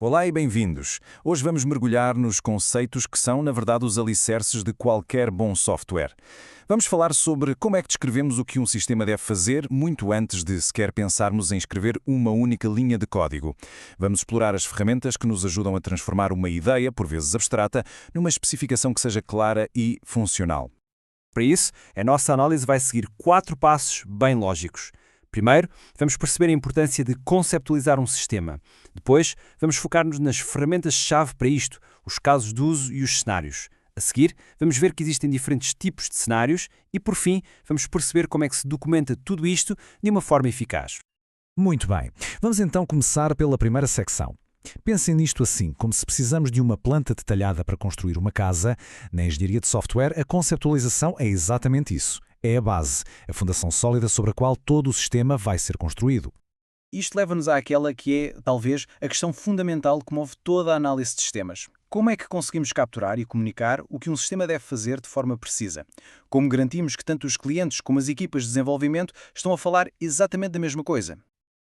Olá e bem-vindos. Hoje vamos mergulhar nos conceitos que são, na verdade, os alicerces de qualquer bom software. Vamos falar sobre como é que descrevemos o que um sistema deve fazer muito antes de sequer pensarmos em escrever uma única linha de código. Vamos explorar as ferramentas que nos ajudam a transformar uma ideia, por vezes abstrata, numa especificação que seja clara e funcional. Para isso, a nossa análise vai seguir 4 passos bem lógicos. Primeiro, vamos perceber a importância de conceptualizar um sistema. Depois, vamos focar-nos nas ferramentas-chave para isto, os casos de uso e os cenários. A seguir, vamos ver que existem diferentes tipos de cenários e, por fim, vamos perceber como é que se documenta tudo isto de uma forma eficaz. Muito bem. Vamos então começar pela primeira secção. Pensem nisto assim, como se precisamos de uma planta detalhada para construir uma casa. Na engenharia de software, a conceptualização é exatamente isso. É a base, a fundação sólida sobre a qual todo o sistema vai ser construído. Isto leva-nos àquela que é, talvez, a questão fundamental que move toda a análise de sistemas. Como é que conseguimos capturar e comunicar o que um sistema deve fazer de forma precisa? Como garantimos que tanto os clientes como as equipas de desenvolvimento estão a falar exatamente da mesma coisa?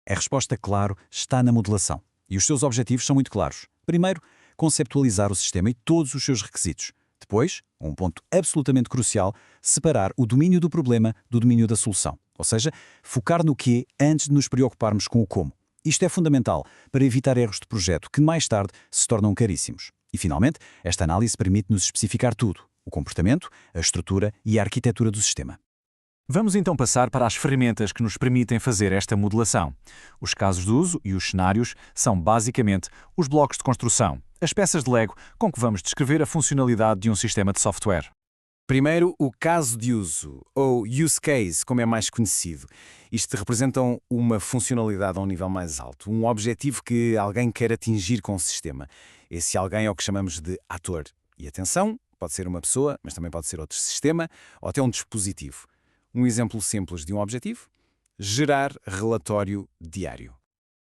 A resposta, claro, está na modelação. E os seus objetivos são muito claros. Primeiro, conceptualizar o sistema e todos os seus requisitos. Depois, um ponto absolutamente crucial, separar o domínio do problema do domínio da solução. Ou seja, focar no quê antes de nos preocuparmos com o como. Isto é fundamental para evitar erros de projeto que mais tarde se tornam caríssimos. E, finalmente, esta análise permite-nos especificar tudo: o comportamento, a estrutura e a arquitetura do sistema. Vamos então passar para as ferramentas que nos permitem fazer esta modelação. Os casos de uso e os cenários são, basicamente, os blocos de construção, as peças de Lego com que vamos descrever a funcionalidade de um sistema de software. Primeiro, o caso de uso, ou use case, como é mais conhecido. Isto representa uma funcionalidade a um nível mais alto, um objetivo que alguém quer atingir com o sistema. Esse alguém é o que chamamos de ator. E atenção, pode ser uma pessoa, mas também pode ser outro sistema, ou até um dispositivo. Um exemplo simples de um objetivo: gerar relatório diário.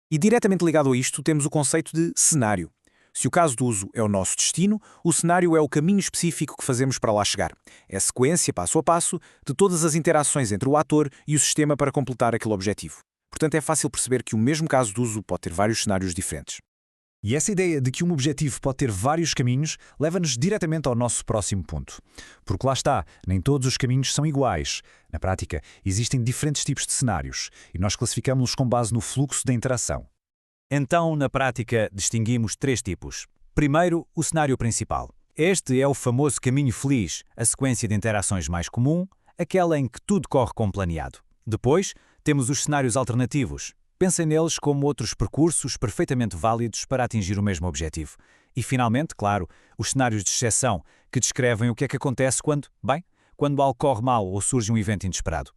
E diretamente ligado a isto temos o conceito de cenário. Se o caso de uso é o nosso destino, o cenário é o caminho específico que fazemos para lá chegar. É a sequência, passo a passo, de todas as interações entre o ator e o sistema para completar aquele objetivo. Portanto, é fácil perceber que o mesmo caso de uso pode ter vários cenários diferentes. E essa ideia de que um objetivo pode ter vários caminhos leva-nos diretamente ao nosso próximo ponto. Porque lá está, nem todos os caminhos são iguais. Na prática, existem diferentes tipos de cenários e nós classificamos-los com base no fluxo da interação. Então, na prática, distinguimos 3 tipos. Primeiro, o cenário principal. Este é o famoso caminho feliz, a sequência de interações mais comum, aquela em que tudo corre como planeado. Depois, temos os cenários alternativos. Pensem neles como outros percursos perfeitamente válidos para atingir o mesmo objetivo. E, finalmente, claro, os cenários de exceção, que descrevem o que é que acontece quando algo corre mal ou surge um evento inesperado.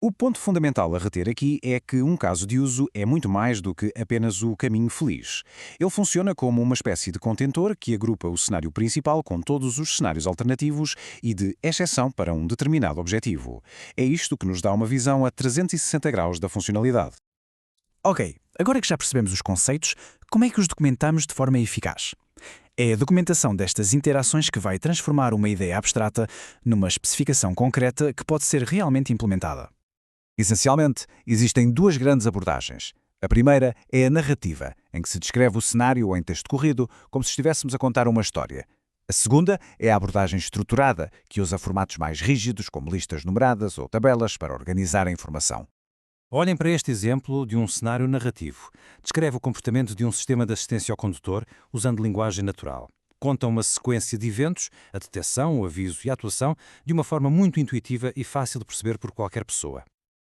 O ponto fundamental a reter aqui é que um caso de uso é muito mais do que apenas o caminho feliz. Ele funciona como uma espécie de contentor que agrupa o cenário principal com todos os cenários alternativos e de exceção para um determinado objetivo. É isto que nos dá uma visão a 360 graus da funcionalidade. Ok, agora que já percebemos os conceitos, como é que os documentamos de forma eficaz? É a documentação destas interações que vai transformar uma ideia abstrata numa especificação concreta que pode ser realmente implementada. Essencialmente, existem 2 grandes abordagens. A primeira é a narrativa, em que se descreve o cenário em texto corrido, como se estivéssemos a contar uma história. A segunda é a abordagem estruturada, que usa formatos mais rígidos, como listas numeradas ou tabelas, para organizar a informação. Olhem para este exemplo de um cenário narrativo. Descreve o comportamento de um sistema de assistência ao condutor usando linguagem natural. Conta uma sequência de eventos, a detecção, o aviso e a atuação, de uma forma muito intuitiva e fácil de perceber por qualquer pessoa.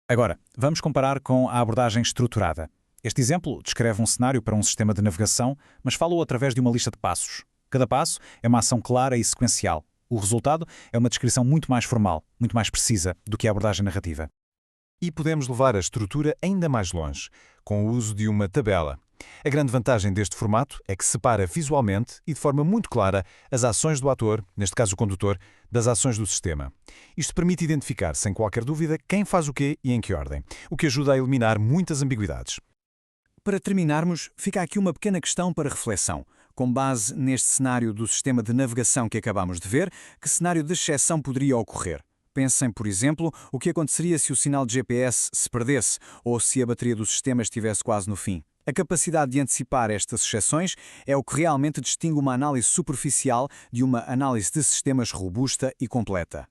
Agora, vamos comparar com a abordagem estruturada. Este exemplo descreve um cenário para um sistema de navegação, mas fala-o através de uma lista de passos. Cada passo é uma ação clara e sequencial. O resultado é uma descrição muito mais formal, muito mais precisa do que a abordagem narrativa. E podemos levar a estrutura ainda mais longe, com o uso de uma tabela. A grande vantagem deste formato é que separa visualmente e de forma muito clara as ações do ator, neste caso o condutor, das ações do sistema. Isto permite identificar, sem qualquer dúvida, quem faz o quê e em que ordem, o que ajuda a eliminar muitas ambiguidades. Para terminarmos, fica aqui uma pequena questão para reflexão. Com base neste cenário do sistema de navegação que acabamos de ver, que cenário de exceção poderia ocorrer? Pensem, por exemplo, o que aconteceria se o sinal de GPS se perdesse ou se a bateria do sistema estivesse quase no fim. A capacidade de antecipar estas exceções é o que realmente distingue uma análise superficial de uma análise de sistemas robusta e completa.